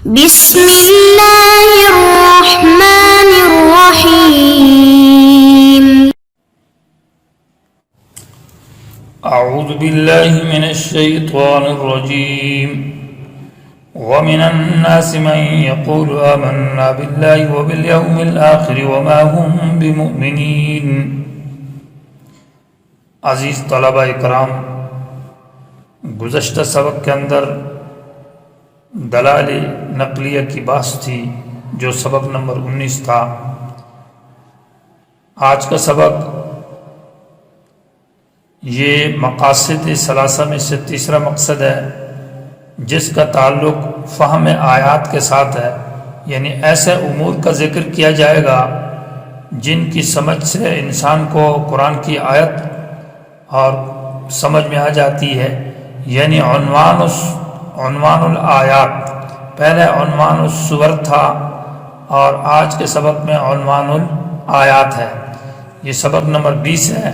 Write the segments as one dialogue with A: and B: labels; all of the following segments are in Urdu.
A: بسم اللہ الرحمن الرحیم
B: اعوذ باللہ من الشیطان الرجیم ومن الناس من يقول آمنا بالله وباليوم الآخر وما هم بمؤمنین۔ عزیز طلبہ اکرام، گزشتہ سبق کے اندر دلائل نقلیہ کی بحث تھی جو سبق نمبر 19 تھا۔ آج کا سبق یہ مقاصد ثلاثہ میں سے تیسرا مقصد ہے، جس کا تعلق فہم آیات کے ساتھ ہے، یعنی ایسے امور کا ذکر کیا جائے گا جن کی سمجھ سے انسان کو قرآن کی آیت اور سمجھ میں آ جاتی ہے، یعنی عنوان الآیات۔ پہلے عنوان السور تھا اور آج کے سبق میں عنوان الآیات ہے۔ یہ سبق نمبر 20 ہے،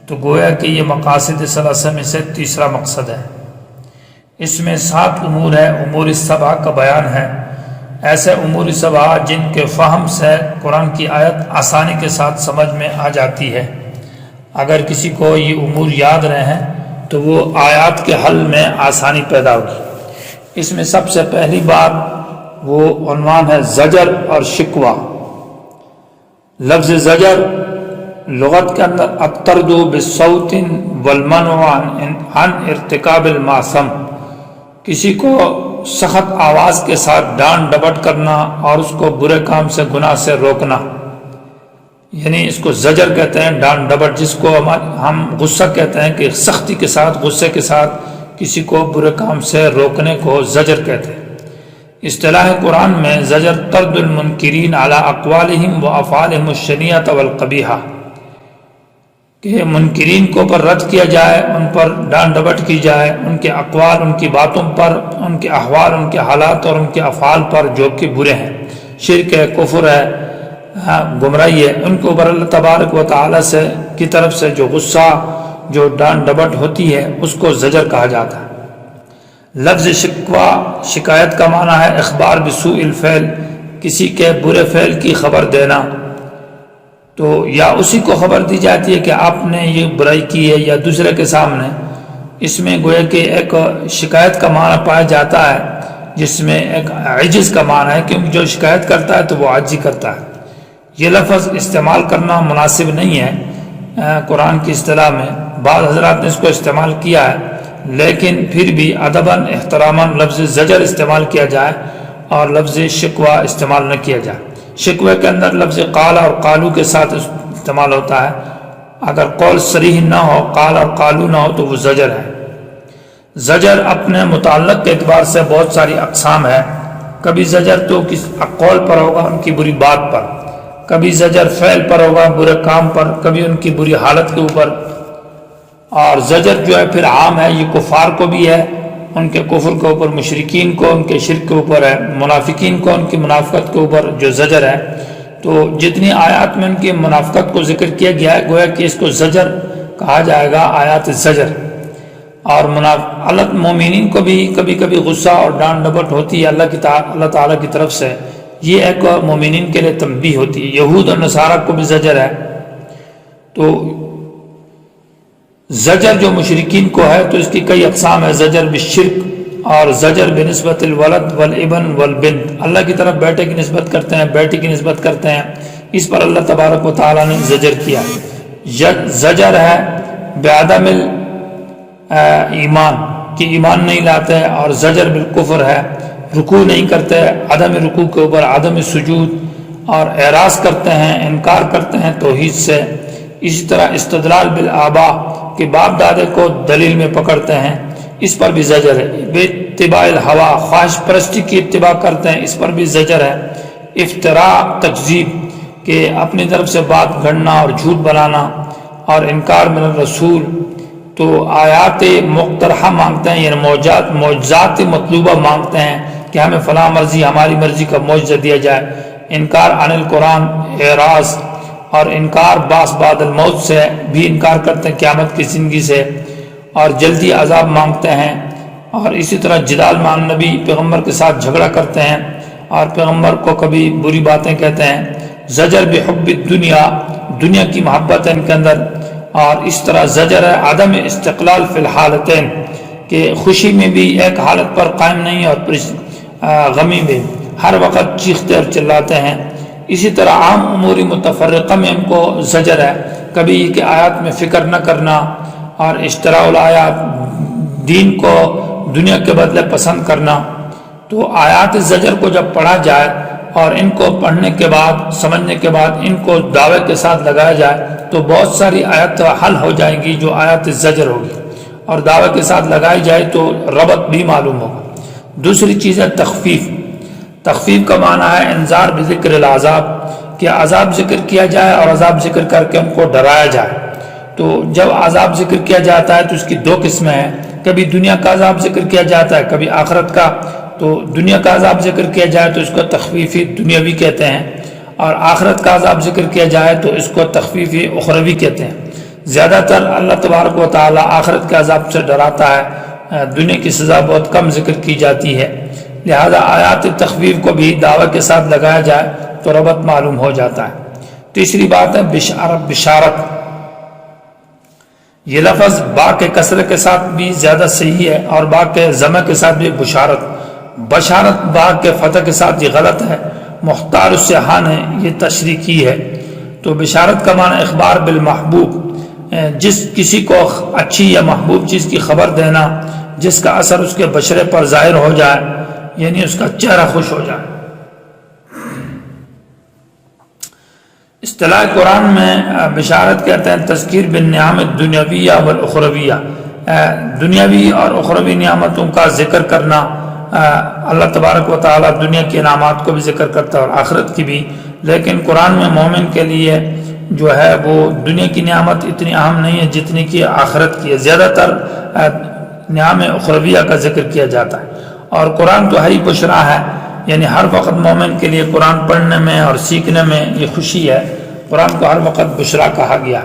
B: تو گویا کہ یہ مقاصد ثلاثہ میں سے تیسرا مقصد ہے۔ اس میں 7 امور ہے، امور السبع کا بیان ہے، ایسے امور السبع جن کے فہم سے قرآن کی آیت آسانی کے ساتھ سمجھ میں آ جاتی ہے۔ اگر کسی کو یہ امور یاد رہیں تو وہ آیات کے حل میں آسانی پیدا ہوگی۔ اس میں سب سے پہلی بات وہ عنوان ہے زجر اور شکوہ۔ لفظ زجر لغت کے اندر الطرد بالصوت والمنع عن ارتکاب المعصم، کسی کو سخت آواز کے ساتھ ڈانٹ ڈپٹ کرنا اور اس کو برے کام سے، گناہ سے روکنا، یعنی اس کو زجر کہتے ہیں، ڈانٹ ڈپٹ، جس کو ہم غصہ کہتے ہیں کہ سختی کے ساتھ، غصے کے ساتھ کسی کو برے کام سے روکنے کو زجر کہتے ہیں۔ اصطلاح قرآن میں زجر طرد المنکرین علی اقوالہم و افعالہم الشنیعۃ والقبیحہ، کہ منکرین کو پر رد کیا جائے، ان پر ڈانٹ ڈپٹ کی جائے، ان کے اقوال، ان کی باتوں پر، ان کے احوال، ان کے حالات اور ان کے افعال پر جو کہ برے ہیں، شرک ہے، کفر ہے، گمراہی ہے، ان کو اوپر اللہ تبارک و تعالی سے کی طرف سے جو غصہ، جو ڈانٹ ڈپٹ ہوتی ہے، اس کو زجر کہا جاتا ہے۔ لفظ شکوہ شکایت کا معنی ہے اخبار بسوء الفعل، کسی کے برے فعل کی خبر دینا، تو یا اسی کو خبر دی جاتی ہے کہ آپ نے یہ برائی کی ہے یا دوسرے کے سامنے۔ اس میں گویا کہ ایک شکایت کا معنی پایا جاتا ہے، جس میں ایک عجز کا معنی ہے، کیونکہ جو شکایت کرتا ہے تو وہ عاجزی کرتا ہے۔ یہ لفظ استعمال کرنا مناسب نہیں ہے قرآن کی اصطلاح میں، بعض حضرات نے اس کو استعمال کیا ہے، لیکن پھر بھی ادباً احتراماً لفظ زجر استعمال کیا جائے اور لفظ شکوہ استعمال نہ کیا جائے۔ شکوے کے اندر لفظ قال اور قالو کے ساتھ استعمال ہوتا ہے، اگر قول صریح نہ ہو، قال اور قالو نہ ہو تو وہ زجر ہے۔ زجر اپنے متعلق کے اعتبار سے بہت ساری اقسام ہے، کبھی زجر تو کس قول پر ہوگا، ان کی بری بات پر، کبھی زجر فعل پر ہوگا، برے کام پر، کبھی ان کی بری حالت کے اوپر۔ اور زجر جو ہے پھر عام ہے، یہ کفار کو بھی ہے، ان کے کفر کے اوپر، مشرکین کو ان کے شرک کے اوپر ہے، منافقین کو ان کی منافقت کے اوپر جو زجر ہے۔ تو جتنی آیات میں ان کی منافقت کو ذکر کیا گیا ہے، گویا کہ اس کو زجر کہا جائے گا، آیات زجر۔ اور مومنین کو بھی کبھی کبھی غصہ اور ڈانٹ ڈپٹ ہوتی ہے اللہ تعالیٰ کی طرف سے، یہ ایک مومنین کے لیے تنبیہ ہوتی ہے۔ یہود اور نصارہ کو بھی زجر ہے۔ تو زجر جو مشرکین کو ہے تو اس کی کئی اقسام ہے، زجر بالشرک اور زجر بنسبت الولد والابن والبنت، اللہ کی طرف بیٹے کی نسبت کرتے ہیں، بیٹی کی نسبت کرتے ہیں، اس پر اللہ تبارک و تعالیٰ نے زجر کیا۔ زجر ہے بعدم ایمان، کہ ایمان نہیں لاتے، اور زجر بالکفر ہے، رکوع نہیں کرتے، عدم رکوع کے اوپر، عدم سجود، اور اعراض کرتے ہیں، انکار کرتے ہیں توحید سے۔ اسی طرح استدلال بالآباء، کہ باپ دادے کو دلیل میں پکڑتے ہیں، اس پر بھی زجر ہے۔ بے اتباع الہوا، خواہش پرستی کی اتباع کرتے ہیں، اس پر بھی زجر ہے۔ افتراء تکذیب، کہ اپنی طرف سے بات گھڑنا اور جھوٹ بنانا، اور انکار من الرسول، تو آیات مقترحہ مانگتے ہیں، یعنی معجزات مطلوبہ مانگتے ہیں کہ ہمیں فلاں مرضی، ہماری مرضی کا معجزہ دیا جائے۔ انکار عن القرآن، اعراض، اور انکار بعث بعد الموت سے بھی انکار کرتے ہیں، قیامت کی زندگی سے، اور جلدی عذاب مانگتے ہیں، اور اسی طرح جدال مع النبی، پیغمبر کے ساتھ جھگڑا کرتے ہیں اور پیغمبر کو کبھی بری باتیں کہتے ہیں۔ زجر بحب الدنیا، دنیا کی محبت ہے ان کے اندر، اور اس طرح زجر ہے عدم استقلال فی الحالتین، کہ خوشی میں بھی ایک حالت پر قائم نہیں اور غمی میں ہر وقت چیختے اور چلاتے ہیں۔ اسی طرح عام امور متفرقہ میں ان کو زجر ہے، کبھی کہ آیات میں فکر نہ کرنا اور اشتراء الآیات، دین کو دنیا کے بدلے پسند کرنا۔ تو آیات زجر کو جب پڑھا جائے اور ان کو پڑھنے کے بعد، سمجھنے کے بعد ان کو دعوے کے ساتھ لگایا جائے تو بہت ساری آیات حل ہو جائیں گی جو آیات زجر ہوگی، اور دعوے کے ساتھ لگائی جائے تو ربط بھی معلوم ہوگا۔ دوسری چیز ہے تخفیف۔ تخفیف کا معنی ہے انذار بذکر العذاب، کہ عذاب ذکر کیا جائے اور عذاب ذکر کر کے ان کو ڈرایا جائے۔ تو جب عذاب ذکر کیا جاتا ہے تو اس کی دو قسمیں ہیں، کبھی دنیا کا عذاب ذکر کیا جاتا ہے، کبھی آخرت کا۔ تو دنیا کا عذاب ذکر کیا جائے تو اس کو تخفیفی دنیاوی کہتے ہیں، اور آخرت کا عذاب ذکر کیا جائے تو اس کو تخفیفی اخروی کہتے ہیں۔ زیادہ تر اللہ تبارک و تعالی آخرت کے عذاب سے ڈراتا ہے، دنیا کی سزا بہت کم ذکر کی جاتی ہے، لہذا آیات تخفیف کو بھی دعوے کے ساتھ لگایا جائے تو ربط معلوم ہو جاتا ہے۔ تیسری بات ہے بشارت۔ یہ لفظ با کے کسرے کے ساتھ بھی زیادہ صحیح ہے اور با کے ضمہ کے ساتھ بھی بشارت۔ بشارت با کے فتح کے ساتھ یہ غلط ہے، مختار السحا نے یہ تشریح کی ہے۔ تو بشارت کا معنی اخبار بالمحبوب، جس کسی کو اچھی یا محبوب چیز کی خبر دینا جس کا اثر اس کے بشرے پر ظاہر ہو جائے، یعنی اس کا چہرہ خوش ہو جائے۔ اصطلاح قرآن میں بشارت کہتے ہیں تذکیر بالنعم الدنیاویہ والاخرویہ، دنیاوی اور اخروی نعمتوں کا ذکر کرنا۔ اللہ تبارک و تعالیٰ دنیا کی انعامات کو بھی ذکر کرتا ہے اور آخرت کی بھی، لیکن قرآن میں مومن کے لیے جو ہے وہ دنیا کی نعمت اتنی اہم نہیں ہے جتنی کہ آخرت کی ہے، زیادہ تر نعم اخرویہ کا ذکر کیا جاتا ہے۔ اور قرآن تو ہی بشرا ہے، یعنی ہر وقت مومن کے لیے قرآن پڑھنے میں اور سیکھنے میں یہ خوشی ہے، قرآن کو ہر وقت بشرا کہا گیا۔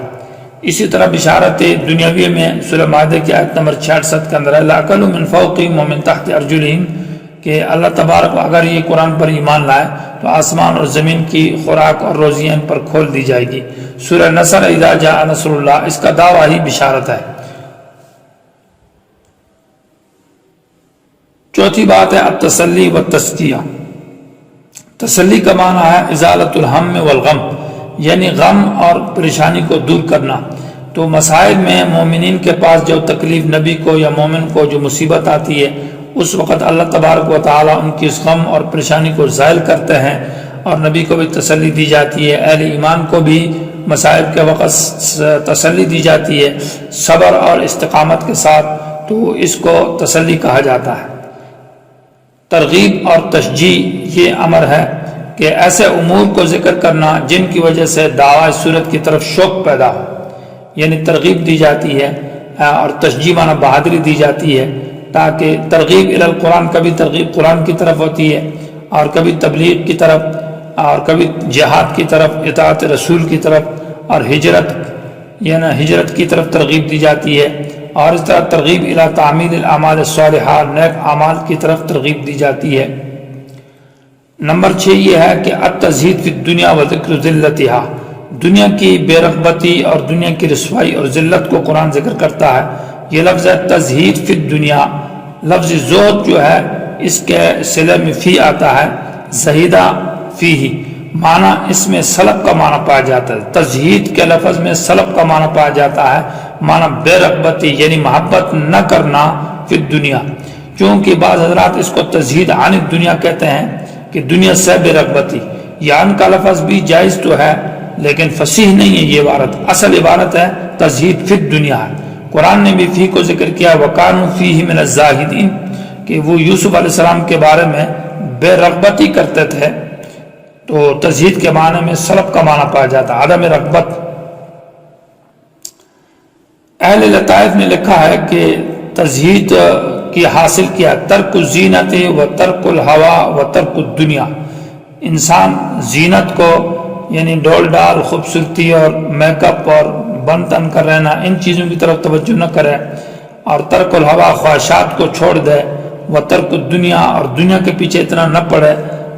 B: اسی طرح بشارت دنیاوی میں سورہ مائدہ کی آیت نمبر 66 کے اندر ہے لَأَكَلُوا مِنْ فَوْقِهِمْ وَمِنْ تَحْتِ أَرْجُلِهِمْ، کہ اللہ تبارک اگر یہ قرآن پر ایمان لائے تو آسمان اور زمین کی خوراک اور روزیاں ان پر کھول دی جائے گی۔ سورہ نصر اذا جاء نصر اللہ، اس کا دعویٰ ہی بشارت ہے۔ چوتھی بات ہے التسلی والتزکیہ۔ تسلی کا معنی ہے ازالۃ الہم والغم، یعنی غم اور پریشانی کو دور کرنا۔ تو مسائل میں مومنین کے پاس جو تکلیف نبی کو یا مومن کو جو مصیبت آتی ہے اس وقت اللہ تبارک و تعالیٰ ان کی اس غم اور پریشانی کو زائل کرتے ہیں، اور نبی کو بھی تسلی دی جاتی ہے، اہل ایمان کو بھی مسائل کے وقت تسلی دی جاتی ہے صبر اور استقامت کے ساتھ، تو اس کو تسلی کہا جاتا ہے۔ ترغیب اور تشجیع یہ امر ہے کہ ایسے امور کو ذکر کرنا جن کی وجہ سے دعوی صورت کی طرف شوق پیدا ہو، یعنی ترغیب دی جاتی ہے، اور تشجیع معنی بہادری دی جاتی ہے، تاکہ ترغیب الی القرآن، کبھی ترغیب قرآن کی طرف ہوتی ہے اور کبھی تبلیغ کی طرف اور کبھی جہاد کی طرف، اطاعت رسول کی طرف، اور ہجرت یعنی ہجرت کی طرف ترغیب دی جاتی ہے، اور اس طرح ترغیب الی تعمیل الاعمال الصالحہ، نیک اعمال کی طرف ترغیب دی جاتی ہے۔ نمبر 6 یہ ہے کہ التزہید فی الدنیا و ذکر ذلتہا، دنیا کی بے رغبتی اور دنیا کی رسوائی اور ذلت کو قرآن ذکر کرتا ہے۔ یہ لفظ ہے تزہید فی الدنیا، لفظ زہد جو ہے اس کے صلہ میں فی آتا ہے، زہیدہ فیہ، معنی اس میں سلب کا معنی پایا جاتا ہے۔ تزہید کے لفظ میں سلب کا معنی پایا جاتا ہے، معنی بے رغبتی یعنی محبت نہ کرنا فی الدنیا، چونکہ بعض حضرات اس کو تزہید عن الدنیا کہتے ہیں کہ دنیا سے بے رغبتی، یا ان کا لفظ بھی جائز تو ہے لیکن فصیح نہیں ہے یہ عبارت، اصل عبارت ہے تزہید فی الدنیا ہے۔ قرآن نے بھی فی کو ذکر کیا، وَكَانُوا فِيهِ مِنَ الزَّاهِدِينَ، کہ وہ یوسف علیہ السلام کے بارے میں بے رغبتی کرتے تھے، تو تزہید کے معنی میں سلب کا معنی پایا جاتا ہے، عدم رغبت۔ اہل لطائف نے لکھا ہے کہ تزہید کی حاصل کیا ترک الزینت و ترک الہوا و ترک الدنیا، انسان زینت کو یعنی ڈول ڈال، خوبصورتی اور میک اپ اور بن تن کر رہنا، ان چیزوں کی طرف توجہ نہ کرے، اور ترک الہوا خواہشات کو چھوڑ دے، و ترک الدنیا اور دنیا کے پیچھے اتنا نہ پڑے،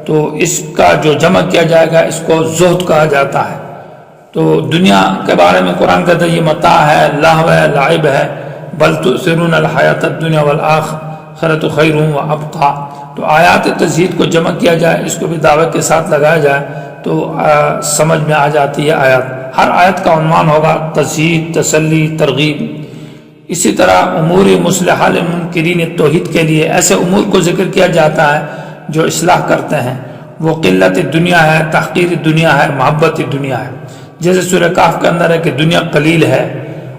B: تو اس کا جو جمع کیا جائے گا اس کو زہد کہا جاتا ہے۔ تو دنیا کے بارے میں قرآن کہتا ہے یہ متاع ہے، لہو ہے، لعب ہے، بل تؤثرون الحیات الدنیا والآخرۃ خیر وابقیٰ۔ تو آیات تزہید کو جمع کیا جائے، اس کو بھی دعوے کے ساتھ لگایا جائے تو سمجھ میں آ جاتی ہے آیات۔ ہر آیت کا عنوان ہوگا تزہید، تسلی، ترغیب۔ اسی طرح امور مصلحہ للمنکرین توحید کے لیے ایسے امور کو ذکر کیا جاتا ہے جو اصلاح کرتے ہیں، وہ قلت دنیا ہے، تحقیر دنیا ہے، محبت دنیا ہے۔ جیسے سورہ کہف کے اندر ہے کہ دنیا قلیل ہے،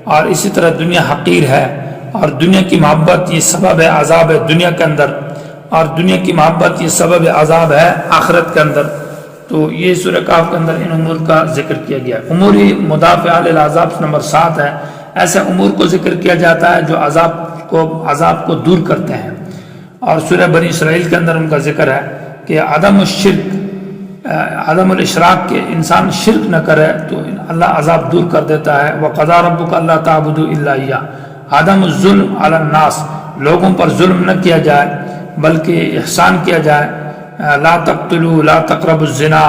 B: اور اسی طرح دنیا حقیر ہے، اور دنیا کی محبت یہ سبب عذاب ہے دنیا کے اندر، اور دنیا کی محبت یہ سبب عذاب ہے آخرت کے اندر۔ تو یہ سورہ کہف کے اندر ان امور کا ذکر کیا گیا۔ امور مدافعہ للعذاب نمبر 7 ہے، ایسے امور کو ذکر کیا جاتا ہے جو عذاب کو دور کرتے ہیں۔ اور سورہ بنی اسرائیل کے اندر ان کا ذکر ہے کہ عدم الشرک، عدم الاشراک، کے انسان شرک نہ کرے تو اللہ عذاب دور کر دیتا ہے۔ وَقَضَىٰ رَبُّكَ أَلَّا تَعْبُدُوا إِلَّا إِيَّاهُ، عدم الظلم علی الناس، لوگوں پر ظلم نہ کیا جائے بلکہ احسان کیا جائے۔ لا تقتلوا، لا تقربوا الزنا،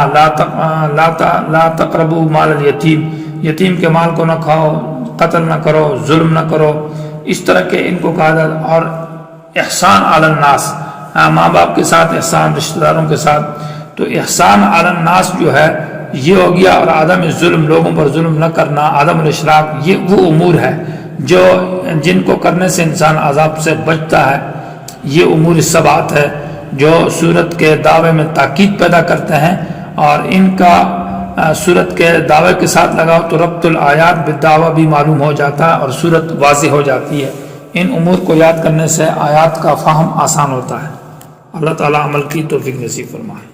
B: لا تقربوا مال الیتیم، یتیم کے مال کو نہ کھاؤ، قتل نہ کرو، ظلم نہ کرو، اس طرح کے ان کو کہا جاتا۔ اور احسان علی الناس، ماں باپ کے ساتھ احسان، رشتہ داروں کے ساتھ۔ تو احسان علی الناس جو ہے یہ ہو گیا، اور عدم ظلم، لوگوں پر ظلم نہ کرنا، عدم الاشراک، یہ وہ امور ہے جو جن کو کرنے سے انسان عذاب سے بچتا ہے۔ یہ امور 7 ہے جو سورت کے دعوے میں تاکید پیدا کرتے ہیں، اور ان کا سورت کے دعوے کے ساتھ لگاؤ تو ربط الآیات بالدعوہ بھی معلوم ہو جاتا ہے، اور سورت واضح ہو جاتی ہے۔ ان امور کو یاد کرنے سے آیات کا فہم آسان ہوتا ہے۔ اللہ تعالیٰ عمل کی توفیق نصیب فرمائے۔